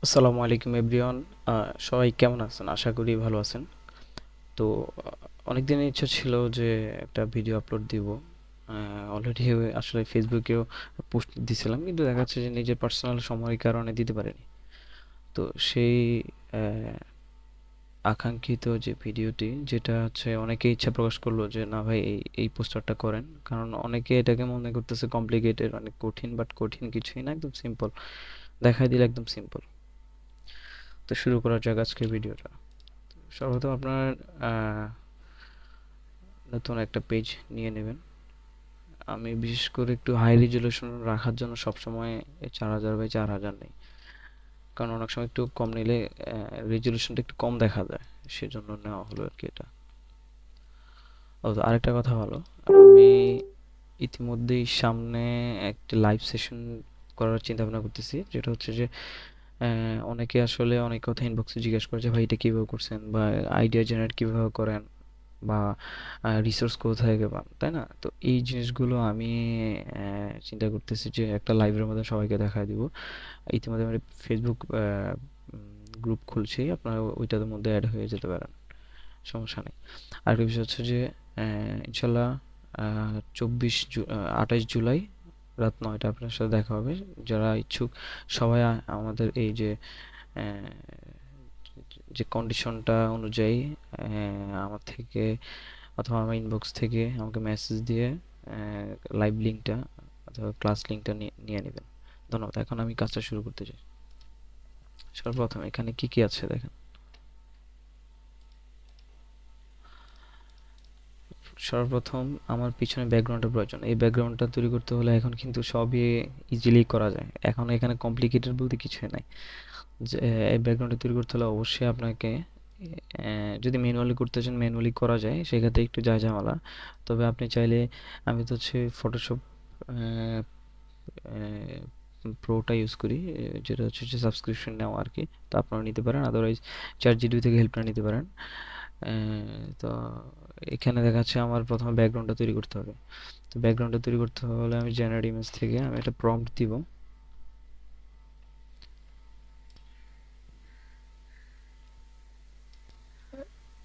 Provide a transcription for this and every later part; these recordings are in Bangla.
আসসালামু আলাইকুম এভরিওয়ান। সবাই কেমন আছেন? আশা করি ভালো আছেন। তো অনেক দিনের ইচ্ছা ছিল যে একটা ভিডিও আপলোড দিব। অলরেডি আসলে ফেসবুকেও পোস্ট দিছিলাম, কিন্তু দেখা যাচ্ছে যে নিজের পার্সোনাল সময়ের কারণে দিতে পারিনি। তো সেই আহ, আকাঙ্ক্ষিত যে ভিডিওটি, যেটা হচ্ছে অনেকে ইচ্ছা প্রকাশ করলো যে না ভাই এই পোস্টারটা করেন, কারণ অনেকে এটাকে মনে করতেছে কমপ্লিকেটেড, অনেক কঠিন, বাট কঠিন কিছুই না, একদম সিম্পল। দেখাই দিলে একদম সিম্পল। তো শুরু করা যাক আজকের ভিডিওটা। সর্বপ্রথম আপনার আহ, নতুন একটা পেজ নিয়ে নেবেন। আমি বিশেষ করে একটু হাই রেজলিউশন রাখার জন্য সবসময় 4000 বাই 4000 নেই, কারণ অনেক সময় একটু কম নিলে রেজলিউশনটা একটু কম দেখা যায়, সেজন্য নেওয়া হলো আর কি এটা। আরেকটা কথা হলো, আমি ইতিমধ্যেই সামনে একটা লাইভ সেশন করার চিন্তা ভাবনা করতেছি, যেটা হচ্ছে যে অনেকে আসলে অনেক কথা ইনবক্সে জিজ্ঞেস করে যে ভাই এটা কীভাবে করছেন, বা আইডিয়া জেনারেট কীভাবে করেন, বা রিসোর্স কোথা থেকে পান, তাই না? তো এই জিনিসগুলো আমি চিন্তা করতেছি যে একটা লাইভের মধ্যে সবাইকে দেখায় দিব। ইতিমধ্যে আমি ফেসবুক গ্রুপ খুলছি, আপনারা ওইটার মধ্যে অ্যাড হয়ে যেতে পারেন, সমস্যা নেই। আরেকটা বিষয় হচ্ছে যে ইনশাল্লাহ 28 জুলাই রাত 9টায় আপনার সাথে দেখা হবে। যারা ইচ্ছুক সবাই আমাদের এই যে কন্ডিশনটা অনুযায়ী আমার থেকে অথবা আমার ইনবক্স থেকে আমাকে মেসেজ দিয়ে লাইভ লিঙ্কটা অথবা ক্লাস লিঙ্কটা নিয়ে নেবেন। ধন্যবাদ। এখন আমি কাজটা শুরু করতে চাই। সর্বপ্রথম এখানে কি কি আছে দেখেন। সর্বপ্রথম আমার পিছনে ব্যাকগ্রাউন্ডের প্রয়োজন। এই ব্যাকগ্রাউন্ডটা তৈরি করতে হলে এখন কিন্তু সবই ইজিলি করা যায়, এখন এখানে কমপ্লিকেটেড বলতে কিছুই নাই। যে এই ব্যাকগ্রাউন্ডটা তৈরি করতে হলে অবশ্যই আপনাকে যদি ম্যানুয়ালি করতে চান ম্যানুয়ালি করা যায়, সেক্ষেত্রে একটু ঝামেলা। তবে আপনি চাইলে, আমি তো হচ্ছে ফটোশপ প্রোটা ইউজ করি, যেটা হচ্ছে যে সাবস্ক্রিপশন নেওয়া আর কি। তো আপনারা নিতে পারেন, আদারওয়াইজ চ্যাট জিপিটি থেকে হেল্পটা নিতে পারেন। তো এখানে দেখা যাচ্ছে আমার প্রথমে ব্যাকগ্রাউন্ডটা তৈরি করতে হবে। তো ব্যাকগ্রাউন্ডটা তৈরি করতে হলে আমি জেনারেট ইমেজ থেকে আমি একটা প্রম্পট দিব।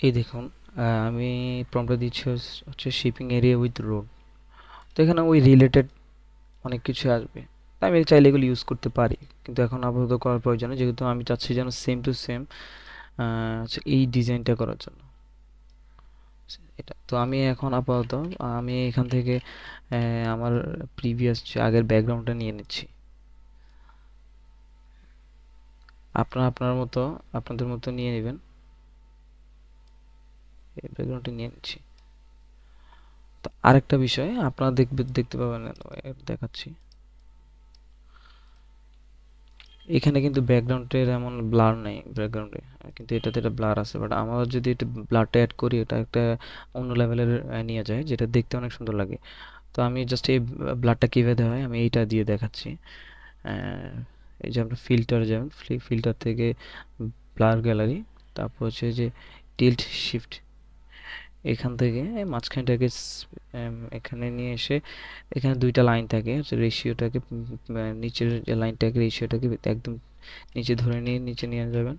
এই দেখুন, আমি প্রম্পটটা দিচ্ছি হচ্ছে শিপিং এরিয়া উইথ রোড। তো এখানে ওই রিলেটেড অনেক কিছু আসবে। তা আমি চাইলে এগুলো ইউজ করতে পারি, কিন্তু এখন আপাতত করার প্রয়োজন নেই, যেহেতু আমি চাচ্ছি যেন সেম টু সেম এই ডিজাইনটা করার জন্য। এটা তো আমি এখন আপাতত আমি এখান থেকে আমার প্রিভিয়াস যে আগের ব্যাকগ্রাউন্ডটা নিয়ে নিচ্ছি। আপনার মতো, আপনাদের মতো নিয়ে নেবেন। এই ব্যাকগ্রাউন্ডটা নিয়ে নিচ্ছি। তো আরেকটা বিষয় আপনারা দেখতে পাবেন, দেখাচ্ছি। এখানে কিন্তু ব্যাকগ্রাউন্ডের এমন ব্লার নেই ব্যাকগ্রাউন্ডে, কিন্তু এটাতে একটা ব্লার আছে, বাট আমরা যদি এটা ব্লারটা অ্যাড করি, এটা একটা অন্য লেভেলের নিয়ে যায়, যেটা দেখতে অনেক সুন্দর লাগে। তো আমি জাস্ট এই ব্লারটা কীভাবে দেওয়া হয় আমি এইটা দিয়ে দেখাচ্ছি। এই যে আমরা ফিল্টার যাবেন, ফিল্টার থেকে ব্লার গ্যালারি, তারপর হচ্ছে যে টিল্ট শিফট, এখান থেকে মাঝখানটাকে এখানে নিয়ে এসে এখানে দুইটা লাইন থাকে, রেশিওটাকে নিচের যে লাইনটাকে রেশিওটাকে একদম নিচে ধরে নিয়ে নিচে নিয়ে যাবেন।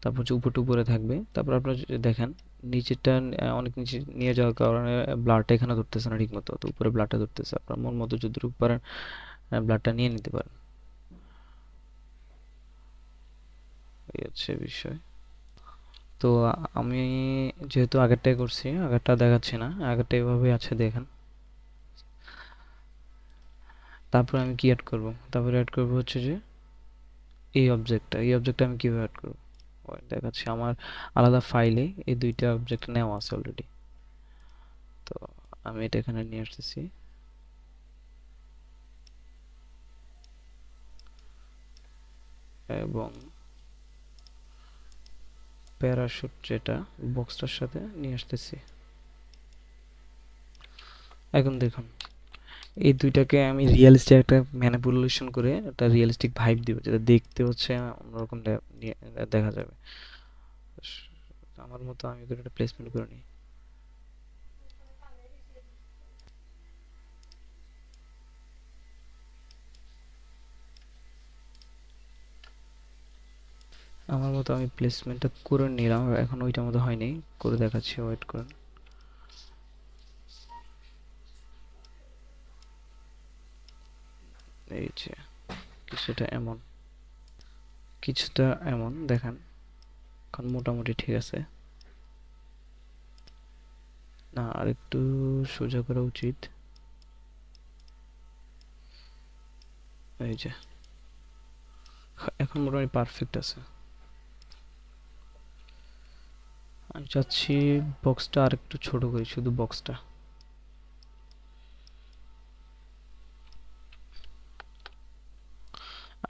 তারপর হচ্ছে উপরটা উপরে থাকবে। তারপর আপনার যদি দেখেন নিচেরটা অনেক নিচে নিয়ে যাওয়ার কারণে ব্লারটা এখানে ধরতেছে না ঠিক মতো, তো উপরে ব্লারটা ধরতেছে। আপনার মন মতো যতটুকু পারেন ব্লারটা নিয়ে নিতে পারেন। এই হচ্ছে বিষয়। তো আমি যেহেতু আগেরটাই করছি, আগেরটা দেখাচ্ছি না, আগেরটা এভাবেই আছে দেখেন। তারপর আমি কি অ্যাড করব, তারপরে অ্যাড করব হচ্ছে যে এই অবজেক্টটা আমি কিভাবে অ্যাড করব। দেখাচ্ছি আমার আলাদা ফাইলে এই দুইটা অবজেক্ট নেওয়া আছে অলরেডি। তো আমি এটা এখানে নিয়ে আসতেছি, এবং প্যারাশুট যেটা বক্সটার সাথে নিয়ে আসতেছি। এখন দেখুন এই দুইটাকে আমি রিয়েলিস্টিক একটা ম্যানিপুলেশন করে একটা রিয়েলিস্টিক ভাইব দিব, যেটা দেখতে হচ্ছে অন্যরকম দেখা যাবে। আমার মতো আমি করে একটা প্লেসমেন্ট করে নিই। আমার মতো আমি প্লেসমেন্টটা করে নিলাম, এখন ওইটার মতো হয়নি, করে দেখাচ্ছি, ওয়েট করেন। এই যে কিছুটা এমন, কিছুটা এমন দেখেন, এখন মোটামুটি ঠিক আছে। না, আরেকটু সোজা করা উচিত। এই যে এখন মোটামুটি পারফেক্ট আছে। আমি চাচ্ছি বক্সটা আর একটু ছোট করি, শুধু বক্সটা।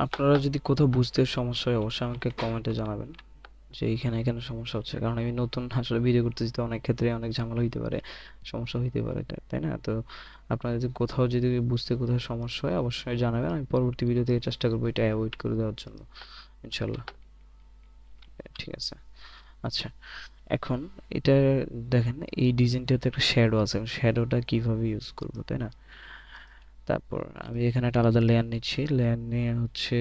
আপনারা যদি কোথাও বুঝতে সমস্যা হয় অবশ্যই আমাকে কমেন্টে জানাবেন যে এইখানে এখানে সমস্যা হচ্ছে, কারণ আমি নতুন আসলে ভিডিও করতেছি, তো অনেক ক্ষেত্রে অনেক ঝামেলা হইতে পারে, সমস্যা হইতে পারে, তাই না? তো আপনারা যদি কোথাও যদি বুঝতে কোথাও সমস্যা হয় অবশ্যই জানাবেন, আমি পরবর্তী ভিডিও থেকে চেষ্টা করবো এটা অ্যাভয়েড করে দেওয়ার জন্য, ইনশাল্লাহ। ঠিক আছে। আচ্ছা, এখন এটা দেখেন, এই ডিজাইনটাতে একটা শ্যাডো আছে, শ্যাডোটা কিভাবে ইউজ করবো, তাই না? তারপর আমি এখানে একটা আলাদা লেয়ার নিচ্ছি, লেয়ার নিয়ে হচ্ছে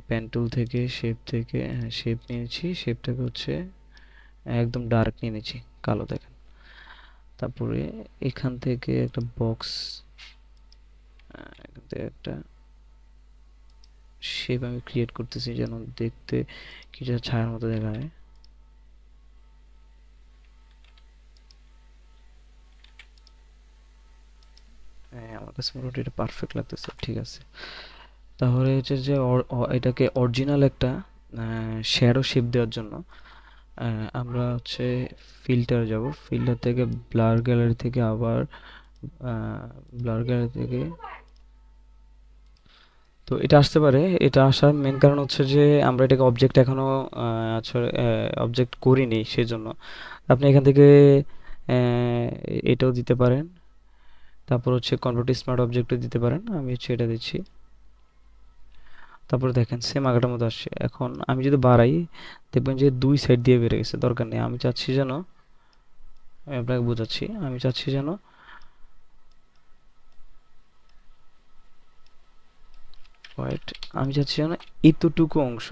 পেন টুল থেকে শেপ থেকে শেপ নিয়েছি, শেপটাকে হচ্ছে একদম ডার্ক নিয়ে নিয়েছি, কালো দেখেন। তারপরে এখান থেকে একটা বক্স, এখান থেকে একটা শেপ আমি ক্রিয়েট করতেছি যেন দেখতে কিছু ছায়ার মতো দেখায়। হ্যাঁ, আমার কাছে মোটামুটি এটা পারফেক্ট লাগতেছে, ঠিক আছে। তাহলে হচ্ছে যে এটাকে অরিজিনাল একটা শ্যাডো শেপ দেওয়ার জন্য আমরা হচ্ছে ফিল্টার যাব, ফিল্টার থেকে ব্লার গ্যালারি থেকে আবার ব্লার গ্যালারি থেকে, তো এটা আসতে পারে। এটা আসার মেন কারণ হচ্ছে যে আমরা এটাকে অবজেক্ট এখনো আসলে অবজেক্ট করিনি, সেজন্য আপনি এখান থেকে এটাও দিতে পারেন, তারপর হচ্ছে কনভার্ট স্মার্ট অবজেক্টও দিতে পারেন, আমি হচ্ছে এটা দিচ্ছি। তারপরে দেখেন সেম আগেরটার মতো আসছে। এখন আমি যদি বাড়াই দেখবেন যে দুই সাইড দিয়ে বেড়ে গেছে, দরকার নেই। আমি চাচ্ছি যেন, আমি আপনাকে বোঝাচ্ছি, আমি চাচ্ছি যেন হোয়াইট, আমি চাচ্ছি যেন এতটুকু অংশ,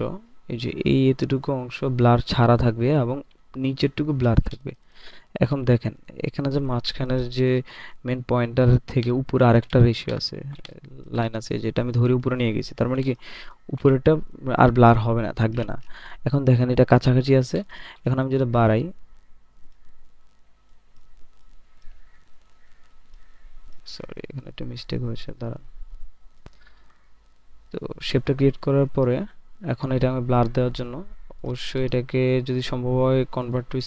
এই যে এই এতটুকু অংশ ব্লার ছাড়া থাকবে এবং নিচেরটুকু ব্লার থাকবে। এখন দেখেন এখানে যে মাঝখানের যে মেন পয়েন্টার থেকে উপরে আরেকটা রেশিও আছে, লাইন আছে, যেটা আমি ধরে উপরে নিয়ে গেছি, তার মানে কি উপরেরটা আর ব্লার হবে না, থাকবে না। এখন দেখেন এটা কাছাকাছি আছে, এখন আমি যেটা বাড়াই, সরি এখানে একটা মিস্টেক হয়েছে, দাঁড়ান। তো শেপটা ক্রিয়েট করার পরে এখন এটা আমি ব্লার দেওয়ার জন্য অবশ্যই এটাকে যদি সম্ভব হয় কনভার্ট টু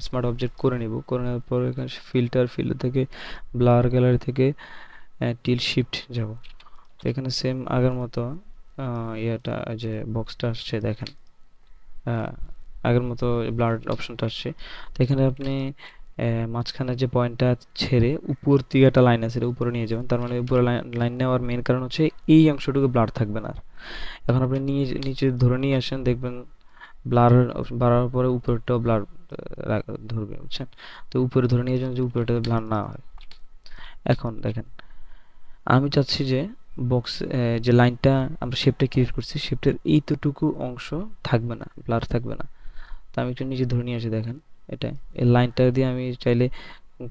স্মার্ট অবজেক্ট করে নিব, করে নেওয়ার পরে এখানে ফিল্টার থেকে ব্লার গ্যালারি থেকে টিল শিফট যাব। তো এখানে সেম আগের মতো ইয়েটা যে বক্সটা আসছে দেখেন, আহ, আগের মতো ব্লার অপশনটা আসছে। তো এখানে আপনি মাঝখানে যে পয়েন্টটা ছেড়ে উপর দিকে একটা লাইন আছে, এটা উপরে নিয়ে যাবেন, তার মানে উপরে লাইন নেওয়ার মেন কারণ হচ্ছে এই অংশটুকু ব্লার থাকবে না আর। এখন আপনি নিচে ধরে নিয়ে আসেন, দেখবেন ব্লার বাড়ার পরে উপরেরটাও ব্লার ধরবে, বুঝছেন? তো উপরে ধরে নিয়ে যান যে উপরেটাতে ব্লার না হয়। এখন দেখেন আমি চাচ্ছি যে বক্স, যে লাইনটা আমরা শেপটা ক্রিয়েট করছি, শেপটার এইতটুকু অংশ থাকবে না, ব্লার থাকবে না। তো আমি একটু নিচে ধরে নিয়ে আসি, দেখেন এটা, এই লাইনটা দিয়ে আমি চাইলে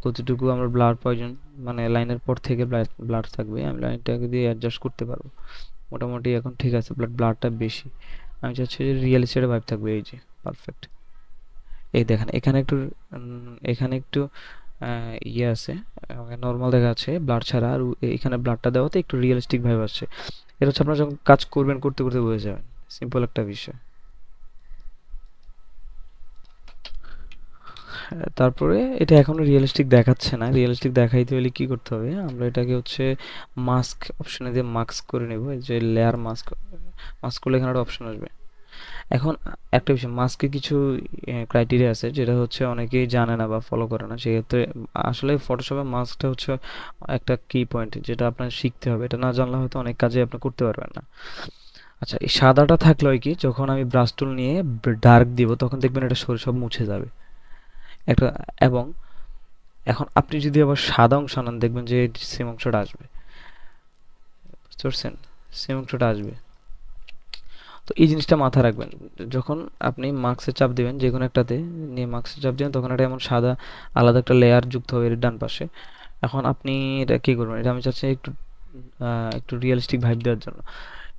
কতটুকু আমার ব্লার প্রয়োজন, মানে লাইনের পর থেকে ব্লার থাকবে, আমি লাইনটাকে দিয়ে অ্যাডজাস্ট করতে পারবো। মোটামুটি এখন ঠিক আছে, ব্লারটা বেশি। আমি চাচ্ছি যে রিয়েলিস্টিক ভাইব থাকবে, এই যে পারফেক্ট। এই দেখেন এখানে একটু এখানে একটু ইয়ে আছে, নর্মাল দেখা যাচ্ছে ব্লার ছাড়া, আর এখানে ব্লারটা দেওয়াতে একটু রিয়েলিস্টিক ভাইব আসছে। এটা হচ্ছে আপনারা যখন কাজ করবেন করতে করতে বুঝে যাবেন, সিম্পল একটা বিষয়। তারপরে এটা এখনো রিয়েলিস্টিক দেখাচ্ছে না, রিয়েলিস্টিক দেখাইতে হলে কি করতে হবে, আমরা এটাকে হচ্ছে মাস্ক অপশনে দিয়ে মাস্ক করে নেব, এই যে লেয়ার মাস্ক, মাস্ক করলে এখানে একটা অপশন আসবে। এখন একটা বিষয়, মাস্কে কিছু ক্রাইটেরিয়া আছে যেটা হচ্ছে অনেকেই জানে না বা ফলো করে না, সেক্ষেত্রে আসলে ফটোশপে মাস্কটা হচ্ছে একটা কি পয়েন্ট যেটা আপনার শিখতে হবে, এটা না জানলে হয়তো অনেক কাজে আপনি করতে পারবেন না। আচ্ছা, এই সাদাটা থাকলে হয় কি, যখন আমি ব্রাশ টুল নিয়ে ডার্ক দিব তখন দেখবেন এটা সব মুছে যাবে একটা। এবং এখন আপনি যদি আবার সাদা অংশ আনান দেখবেন যে সেম অংশটা আসবে, বুঝতে পারছেন? সেম অংশটা আসবে। তো এই জিনিসটা মাথায় রাখবেন। যখন আপনি মার্কসে চাপ দিবেন যে কোনো একটাতে নিয়ে মার্কসে চাপ দিবেন, তখন এটা এমন সাদা আলাদা একটা লেয়ার যুক্ত হবে এর ডান পাশে। এখন আপনি এটা কি করবেন, এটা আমি চাচ্ছি একটু একটু রিয়েলিস্টিক ভাইব দেওয়ার জন্য।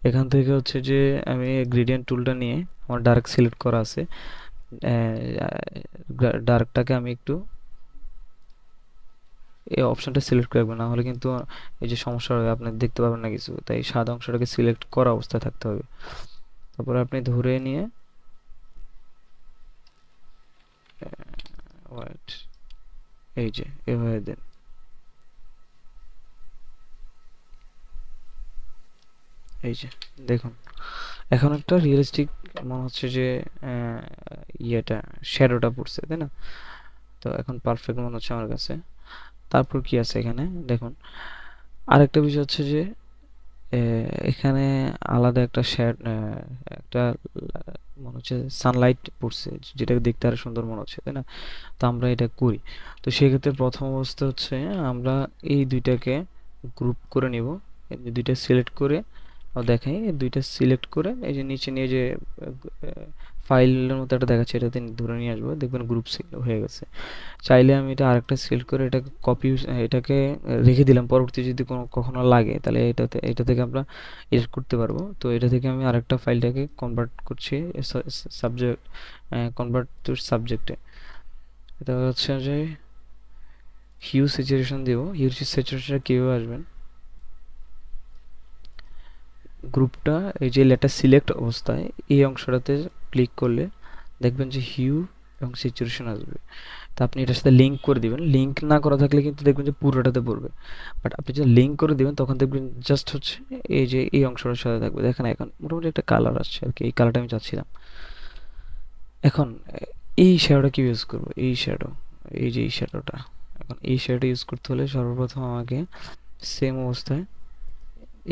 এখান থেকে হচ্ছে যে আমি গ্রেডিয়েন্ট টুলটা নিয়ে, আমার ডার্ক সিলেক্ট করা আছে, ডার্কটাকে আমি একটু এই অপশনটা সিলেক্ট করে রাখবেন, না হলে কিন্তু এই যে সমস্যা হবে, আপনি দেখতে পাবেন না কিছু। তাই সাদা অংশটাকে সিলেক্ট করা অবস্থায় থাকতে হবে। তারপরে আপনি ধরে নিয়ে ওয়েট, এই যে এভাবে দেন। এই যে দেখুন, এখন একটা রিয়েলিস্টিক মনে হচ্ছে যে ইয়েটা শ্যাডোটা পড়ছে, তাই না? তো এখন পারফেক্ট মনে হচ্ছে আমার কাছে। তারপর কি আছে এখানে দেখুন, আরেকটা বিষয় হচ্ছে যে এখানে আলাদা একটা শ্যাড, একটা মনে হচ্ছে সানলাইট পড়ছে, যেটা দেখতে আরো সুন্দর মনে হচ্ছে, তাই না? তো আমরা এটা করি। তো সেক্ষেত্রে প্রথম অবস্থা হচ্ছে আমরা এই দুইটাকে গ্রুপ করে নিব। এই দুইটা সিলেক্ট করে দেখাই, এই দুইটা সিলেক্ট করে এই যে নিচে নিয়ে যে ফাইলের মতো একটা দেখাচ্ছে, এটাতে ধরে নিয়ে আসবো, দেখবেন গ্রুপ হয়ে গেছে। চাইলে আমি এটা আরেকটা সিলেক্ট করে এটাকে কপি, এটাকে রেখে দিলাম, পরবর্তী যদি কোনো কখনো লাগে তাহলে এটা থেকে আমরা এডিট করতে পারবো। তো এটা থেকে আমি আরেকটা ফাইলটাকে কনভার্ট করছি সাবজেক্ট, কনভার্ট টু সাবজেক্টে। এটা হচ্ছে যে হিউ স্যাচুরেশন দিব। হিউ স্যাচুরেশনটা কীভাবে আসবেন, গ্রুপটা এই যে লেটার সিলেক্ট অবস্থায় এই অংশটাতে ক্লিক করলে দেখবেন যে হিউ এবং স্যাচুরেশন আসবে। তো আপনি এটার সাথে লিঙ্ক করে দিবেন। লিঙ্ক না করা থাকলে কিন্তু দেখবেন যে পুরোটাতে পড়বে, বাট আপনি যদি লিঙ্ক করে দিবেন তখন দেখবেন জাস্ট হচ্ছে এই যে এই অংশটার সাথে থাকবে। দেখেন এখন মোটামুটি একটা কালার আসছে আর কি, এই কালারটা আমি চাচ্ছিলাম। এখন এই শ্যাডোটা কি ইউজ করব, এই শ্যাডো, এই যে এই শ্যাডোটা। এখন এই শ্যাডো ইউজ করতে হলে সর্বপ্রথম আমাকে সেম অবস্থায়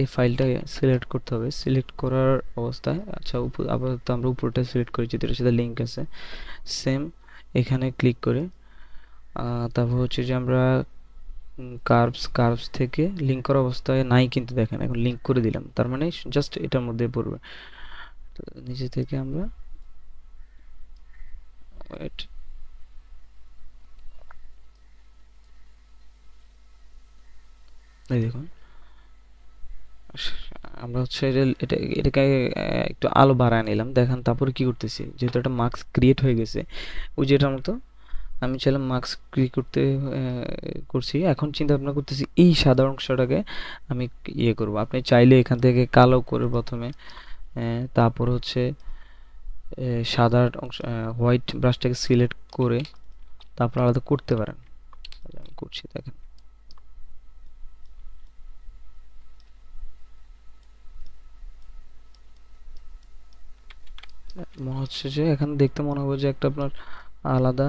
এই ফাইলটা সিলেক্ট করতে হবে। সিলেক্ট করার অবস্থায় আচ্ছা আপাতত আমরা উপরটা সিলেক্ট করেছি, এটার সাথে লিঙ্ক আছে। সেম এখানে ক্লিক করে তারপর হচ্ছে যে আমরা কার্ভস থেকে লিঙ্ক করা অবস্থায় নাই, কিন্তু দেখেন এখন লিঙ্ক করে দিলাম, তার মানে জাস্ট এটার মধ্যে পড়বে। তো নিচে থেকে আমরা ওয়েট, এই দেখুন আমরা হচ্ছে এটাকে একটু আলো বাড়ায় নিলাম, দেখেন। তারপরে কি করতেছি, যেহেতু একটা মার্কস ক্রিয়েট হয়ে গেছে ওই যেটার মতো, আমি চাইলাম মার্কস ক্রিয়েট করতে করছি। এখন চিন্তা ভাবনা করতেছি এই সাদা অংশটাকে আমি ইয়ে করব। আপনি চাইলে এখান থেকে কালো করে প্রথমে, তারপর হচ্ছে সাদা অংশ, হোয়াইট ব্রাশটাকে সিলেক্ট করে তারপর আলাদা করতে পারেন। আমি করছি দেখেন। মনে হচ্ছে যে এখানে দেখতে মনে হবে যে একটা আপনার আলাদা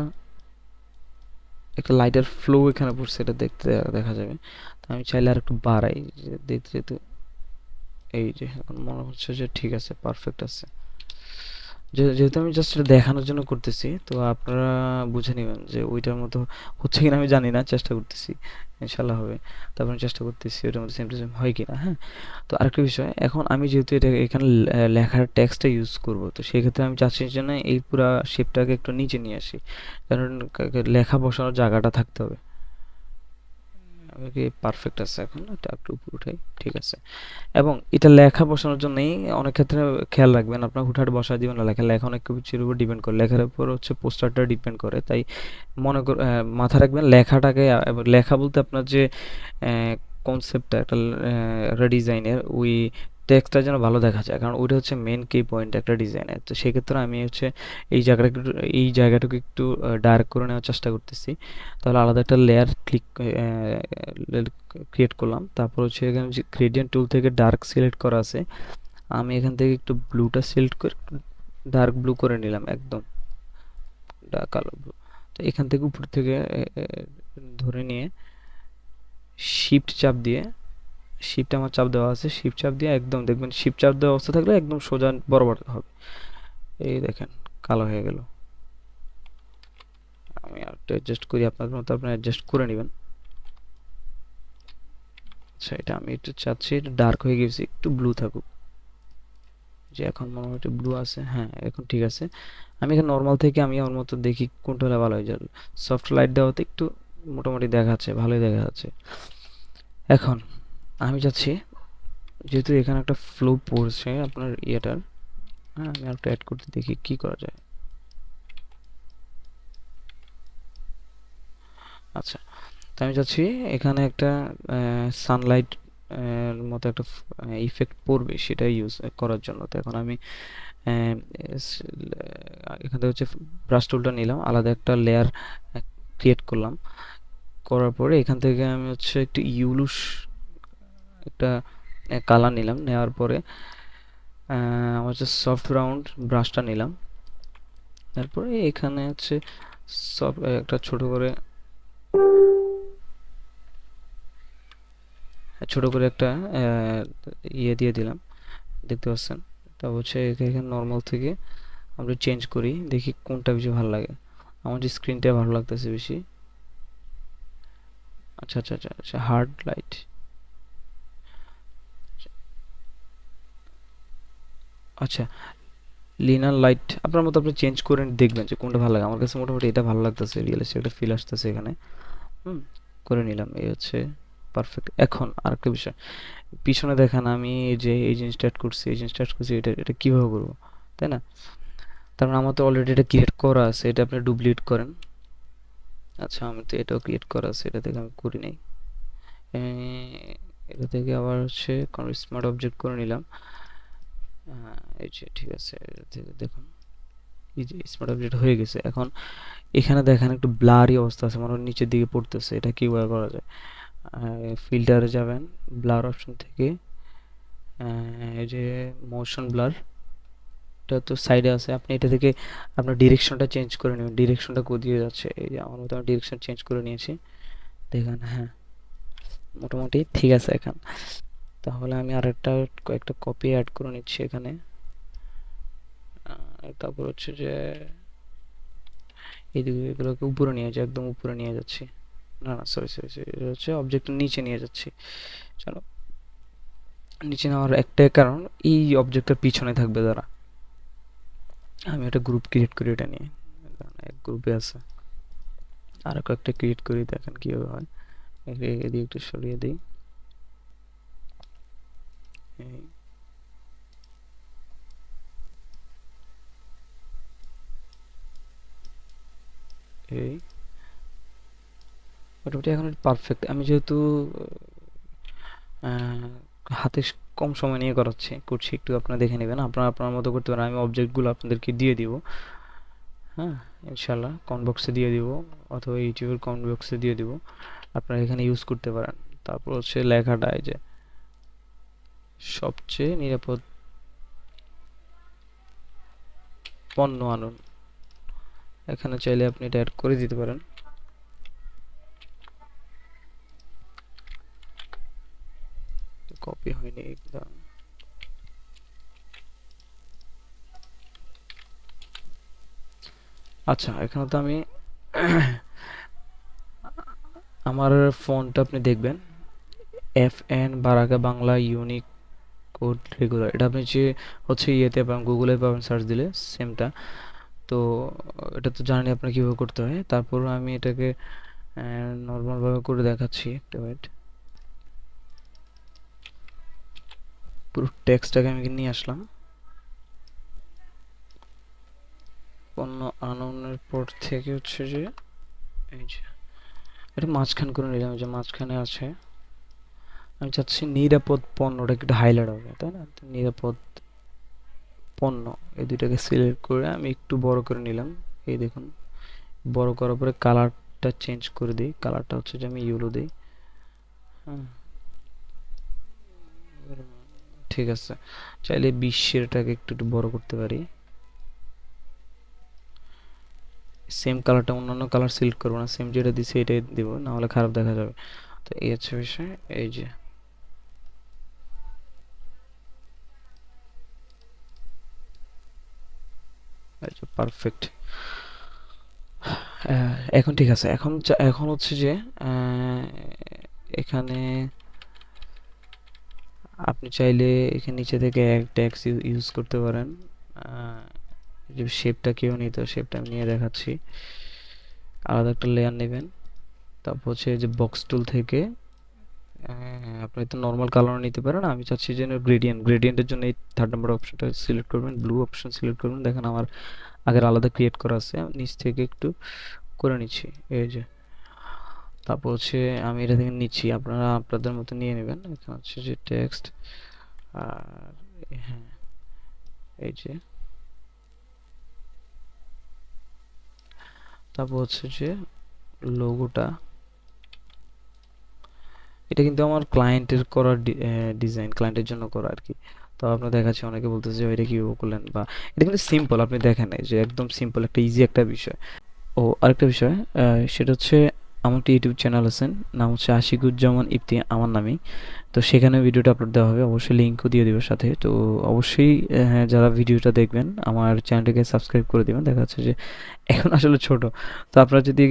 একটা লাইটের ফ্লো এখানে পড়ছে, এটা দেখতে দেখা যাবে। তো আমি চাইলে আর একটু বাড়াই, দেখতে যেতে। এই যে এখন মনে হচ্ছে যে ঠিক আছে, পারফেক্ট আছে। যেহেতু আমি জাস্ট এটা দেখানোর জন্য করতেছি, তো আপনারা বুঝে নেবেন যে ওইটার মতো হচ্ছে কিনা আমি জানি না, চেষ্টা করতেছি, ইনশাল্লাহ হবে। তারপর আমি চেষ্টা করতেছি ওইটার মধ্যে সেম টু সেম হয় কিনা। হ্যাঁ, তো আরেকটা বিষয়, এখন আমি যেহেতু এটা এখানে লেখার টেক্সটটা ইউজ করব, তো সেক্ষেত্রে আমি চাচ্ছি যেন এই পুরো শেপটাকে একটু নিচে নিয়ে আসি, কারণ লেখা বসানোর জায়গাটা থাকতে হবে। কি পারফেক্ট আছে, এখন এটা একটু উপরে উঠাই, ঠিক আছে। এবং এটা লেখা বসানোর জন্যই অনেক ক্ষেত্রে খেয়াল রাখবেন, আপনার হুটহাট বসা দিবেন না। লেখা লেখা অনেক কিছুর উপর ডিপেন্ড করে, লেখার উপর হচ্ছে পোস্টারটা ডিপেন্ড করে। তাই মাথা রাখবেন লেখাটাকে, লেখা বলতে আপনার যে কনসেপ্টটা একটা ডিজাইনের, ওই টেক্সটটা যেন ভালো দেখা যায়, কারণ ওইটা হচ্ছে মেন কি পয়েন্ট একটা ডিজাইনের। তো সেক্ষেত্রে আমি হচ্ছে এই জায়গাটুকু একটু ডার্ক করে নেওয়ার চেষ্টা করতেছি। তাহলে আলাদা একটা লেয়ার ক্রিয়েট করলাম। তারপর হচ্ছে এখানে যে গ্রেডিয়েন্ট টুল থেকে ডার্ক সিলেক্ট করা আছে, আমি এখান থেকে একটু ব্লুটা সিলেক্ট করে ডার্ক ব্লু করে নিলাম, একদম কালো ব্লু। তো এখান থেকে উপর থেকে ধরে নিয়ে শিফট চাপ দিয়ে, শিফট আমার চাপ দেওয়া আছে, শিফট চাপ দিয়ে একদম দেখবেন, শিফট চাপ দেওয়া অবস্থা থাকলে একদম সোজা বরাবর হবে। এই দেখেন কালো হয়ে গেল। আমি আরেকটু অ্যাডজাস্ট করি, আপনার মতো আপনি অ্যাডজাস্ট করে নেবেন। আচ্ছা, এটা আমি একটু চাচ্ছি ডার্ক হয়ে গেছে, একটু ব্লু থাকুক। যে এখন মনে হয় ব্লু আছে, হ্যাঁ এখন ঠিক আছে। আমি এখানে নর্মাল থেকে আমি ওর মতো দেখি কোনটা হলে ভালো হয়ে যাবে। সফট লাইট দেওয়াতে একটু মোটামুটি দেখা যাচ্ছে, ভালোই দেখা যাচ্ছে। এখন আমি চাচ্ছি, যেহেতু এখানে একটা ফ্লো পড়ছে আপনার ইয়েটার, হ্যাঁ আমি একটা অ্যাড করতে দেখি কি করা যায়। আচ্ছা, তো আমি চাচ্ছি এখানে একটা সানলাইট মতো একটা ইফেক্ট পড়বে, সেটা ইউজ করার জন্য। তো এখন আমি এখান থেকে হচ্ছে ব্রাশ টুলটা নিলাম, আলাদা একটা লেয়ার ক্রিয়েট করলাম। করার পরে এখান থেকে আমি হচ্ছে একটু ইউলুশ একটা কালার নিলাম। নেওয়ার পরে আমার হচ্ছে সফট রাউন্ড ব্রাশটা নিলাম। তারপরে এখানে হচ্ছে সব একটা ছোট করে একটা ইয়ে দিয়ে দিলাম, দেখতে পাচ্ছেন। তা হচ্ছে এখানে নর্মাল থেকে আমরা চেঞ্জ করি, দেখি কোনটা বেশি ভালো লাগে। আমার যে স্ক্রিনটা ভালো লাগতেছে বেশি। আচ্ছা আচ্ছা আচ্ছা আচ্ছা, হার্ড লাইট। আচ্ছা, লিনার লাইট আপনার মতো আপনি চেঞ্জ করে দেখবেন যে কোনটা ভালো লাগে। আমার কাছে মোটামুটি এটা ভালো লাগতেছে, রিয়েলিস্টিক একটা ফিল আসতেছে এখানে। হুম, করে নিলাম। এই হচ্ছে পারফেক্ট। এখন আরেকটা বিষয়, পিছনে দেখেন আমি যে এই জিনিসটা অ্যাড করছি, এই জিনিসটা অ্যাড করছি, এটা এটা কীভাবে করবো, তাই না? তার মানে আমার তো অলরেডি এটা ক্রিয়েট করা আছে, এটা আপনি ডুপ্লিকেট করেন। আচ্ছা, আমি তো এটাও ক্রিয়েট করা আছে, এটা থেকে আমি করি নাই। এটা থেকে আবার হচ্ছে স্মার্ট অবজেক্ট করে নিলাম। এই যে ঠিক আছে, এটা থেকে দেখুন এই যে স্মার্ট অবজেক্ট হয়ে গেছে। এখন এখানে দেখেন একটু ব্লারি অবস্থা আছে, মানে নিচের দিকে পড়তেছে। এটা কীভাবে করা যায়? ফিল্টারে যাবেন, ব্লার অপশন থেকে এই যে মোশন ব্লার, এটা তো সাইডে আছে, আপনি এটা থেকে আপনার ডিরেকশনটা চেঞ্জ করে নেবেন। ডিরেকশনটা কোথায় যাচ্ছে, এই যে আমার মতো আমি ডিরেকশন চেঞ্জ করে নিয়েছি, দেখেন। হ্যাঁ, মোটামুটি ঠিক আছে এখন। তাহলে আমি আরেকটা কয়েকটা কপি অ্যাড করে নিচ্ছি এখানে। তারপর হচ্ছে যে এইদিকে এগুলোকে উপরে নিয়ে যাচ্ছি, একদম উপরে নিয়ে যাচ্ছি। না না, সরি সরি সরি, এটা হচ্ছে অবজেক্টের নিচে নিয়ে যাচ্ছি। চলো, নিচে নেওয়ার একটাই কারণ, এই অবজেক্টের পিছনে থাকবে যারা। আমি একটা গ্রুপ ক্রিয়েট করি এটা নিয়ে, এক গ্রুপে আছে। আর কয়েকটা ক্রিয়েট করি, দেখেন কীভাবে হয়। এদিকে একটু সরিয়ে দিই। এই এই মোটামুটি এখন পারফেক্ট। আমি যেহেতু হাতে কম সময় নিয়ে করছি, একটু আপনারা দেখে নেবেন, আপনারা আপনার মতো করতে পারেন। আমি অবজেক্টগুলো আপনাদেরকে দিয়ে দিব, হ্যাঁ ইনশাল্লাহ কমেন্ট বক্সে দিয়ে দিব, অথবা ইউটিউবের কমেন্ট বক্সে দিয়ে দিব, আপনারা এখানে ইউজ করতে পারেন। তারপর হচ্ছে লেখাটা, এই যে সবচেয়ে নিরাপদ পণ্য আনুন, এখানে চাইলে আপনি এটা অ্যাড করে দিতে পারেন। কপি হয়নি একদম। আচ্ছা, এখানে তো আমি আমার ফন্টটা আপনি দেখবেন, FN বারাকা বাংলা ইউনিক কোড রেগুলার। এটা আপনি যে হচ্ছে ইয়েতে পাবেন, গুগলে পাবেন, সার্চ দিলে সেমটা। তো এটা তো জানি আপনার কীভাবে করতে হয়। তারপর আমি এটাকে নর্মালভাবে করে দেখাচ্ছি, একটা ওয়েট। পুরো টেক্সটটাকে আমি নিয়ে আসলাম। পণ্য আননের পর থেকে হচ্ছে যে এই যে এটা মাঝখান করে নিলাম, যে মাঝখানে আছে। আমি চাচ্ছি নিরাপদ পণ্যটা একটু হাইলাইট হবে, তাই না? তো নিরাপদ পণ্য, এই দুইটাকে সিলেক্ট করে আমি একটু বড় করে নিলাম। এই দেখুন, বড় করার পরে কালারটা চেঞ্জ করে দিই। কালারটা হচ্ছে যে আমি ইয়েলো দিই। হ্যাঁ, ঠিক আছে। চাইলে 20-এরটাকে একটু একটু বড় করতে পারি। সেম কালারটা, অন্যান্য কালার সিলেক্ট করবো না, সেম যেটা দিছি এটাই দিব, না হলে খারাপ দেখা যাবে। তো এই হচ্ছে বিষয়। এই যে পারফেক্ট। এখন ঠিক আছে। এখন এখন হচ্ছে যে এখানে আপনি চাইলে এখানে নিচে থেকে এক ট্যাক্স ইউজ করতে পারেন। আহ, যে শেপটা কেউ নিত, শেপটা আমি নিয়ে দেখাচ্ছি। আলাদা একটা লেয়ার নেবেন, তারপর হচ্ছে যে বক্স টুল থেকে আপনি তো নর্মাল কালার নিতে পারেন, আমি চাচ্ছি যে গ্রেডিয়েন্টের জন্য এই 3rd নম্বর অপশনটা সিলেক্ট করবেন, ব্লু অপশন সিলেক্ট করবেন। দেখেন আমার আগের আলাদা ক্রিয়েট করা আছে, আমি নিচ থেকে একটু করে নিচ্ছি, এই যে। তারপর হচ্ছে আমি এটা থেকে নিচ্ছি, আপনারা আপনাদের মতো নিয়ে নেবেন। এখানে হচ্ছে যে টেক্সট, আর হ্যাঁ, এই যে। তারপর হচ্ছে যে লোগোটা, এটা কিন্তু আমার ক্লায়েন্টের করা ডিজাইন, ক্লায়েন্টের জন্য করা আর কি। তো আপনার দেখাচ্ছে, অনেকে বলতেছে যে এটা কিভাবে করলেন, বা এটা কিন্তু সিম্পল, আপনি দেখেন এই যে একদম সিম্পল একটা ইজি একটা বিষয়। ও আরেকটা বিষয়, সেটা হচ্ছে আমার একটা ইউটিউব চ্যানেল আছে, নাম হচ্ছে আশিকুজ্জামান ইফতি, আমার নামেই। তো সেখানে ভিডিওটা আপলোড দেওয়া হবে, অবশ্যই লিঙ্কও দিয়ে দেবো সাথে। তো অবশ্যই হ্যাঁ, যারা ভিডিওটা দেখবেন আমার চ্যানেলটাকে সাবস্ক্রাইব করে দেবেন। দেখা যাচ্ছে যে এখন আসলে ছোট, তো আপনারা যদি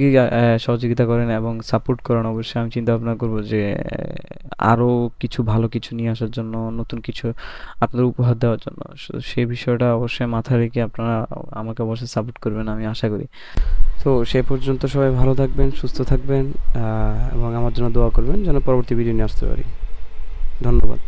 সহযোগিতা করেন এবং সাপোর্ট করেন, অবশ্যই আমি চিন্তা ভাবনা করবো যে আরও কিছু ভালো কিছু নিয়ে আসার জন্য, নতুন কিছু আপনাদের উপহার দেওয়ার জন্য। সেই বিষয়টা অবশ্যই মাথায় রেখে আপনারা আমাকে অবশ্যই সাপোর্ট করবেন, আমি আশা করি। তো সে পর্যন্ত সবাই ভালো থাকবেন, সুস্থ থাকবেন, এবং আমার জন্য দোয়া করবেন যেন পরবর্তী ভিডিও নিয়ে আসতে পারি। ধন্যবাদ।